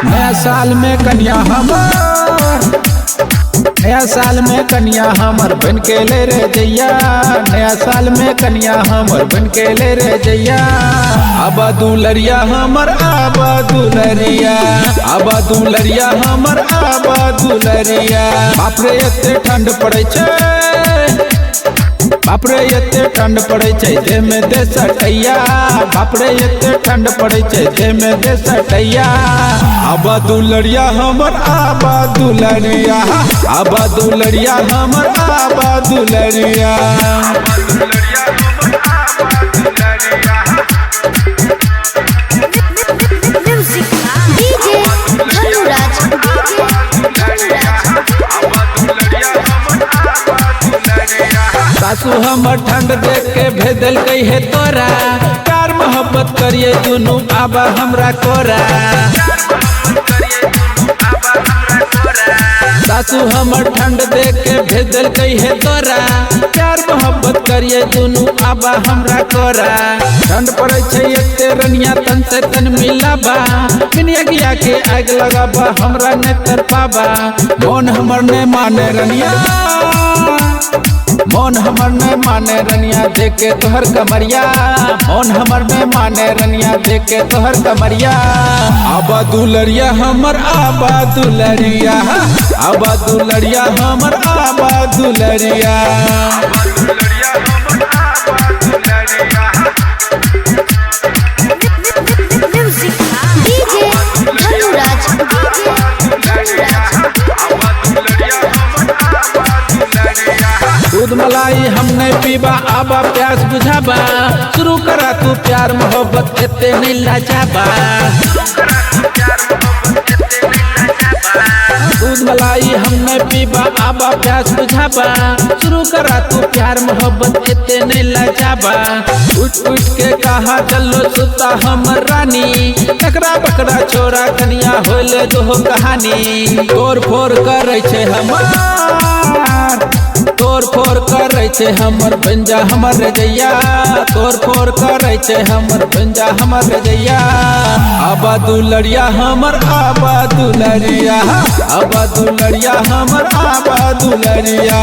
नया साल में कन्या हमर, नया साल में कन्या हमर बन के ले रे जैया, नया साल में कन्या हमर बन के ले रे जैया। अब दुलरिया हमर अब दुलरिया, अब दुलरिया हमर अब दुलरिया। बाप रे एते ठंड पड़े छे, बाप रे एते ठंड पड़े छे दे में दे सटैया, बाप रे एते ठंड पड़े छे दे में दे सटैया। अब दुलरिया हमर अब दुलरिया, अब दुलरिया हमर अब दुलरिया। सासू हमर ठंड देख के भेदल कही है तोरा, प्यार मोहब्बत करिए दुनू आबा हमरा कोरा। सासू हमर ठंड देख के भेदल कही है तोरा, प्यार मोहब्बत करिए दुनू आबा हमरा कोरा। ठंड पड़े छे एते रनिया तन से तन मिलाबा, मिनिया गिया के आग लगाबा हमरा ने तर पाबा। मोन हमर ने माने रनिया, मोन हमर ने माने रनिया देख के तोहर कमरिया, मोन हमर ने माने रनिया देख के तोहर कमरिया। अब दुलरिया हमर अब दुलरिया, अब दुलरिया हमर अब दुलरिया। दूध मलाई हम नहीं पीबा आबा प्यास बुझाबा, शुरू करा तू प्यार मोहब्बत एते नहीं लाजाबा। दूध मलाई हम नहीं पीबा आबा प्यास बुझाबा, शुरू करा तू प्यार मोहब्बत एते नहीं लाजाबा। उठ उठ के कहा चलो सुता हमर रानी, टकरा बकरा छोरा कनिया होले दो कहानी। तोड़ फोड़ करे छे हमर, तोड़ फोड़ करे छे हमर बंजा हमर रजैया, तोड़ फोड़ करे छे हमर बंजा हमर रजैया। अब दुलरिया हमर अब दुलरिया, अब दुलरिया हमर अब दुलरिया।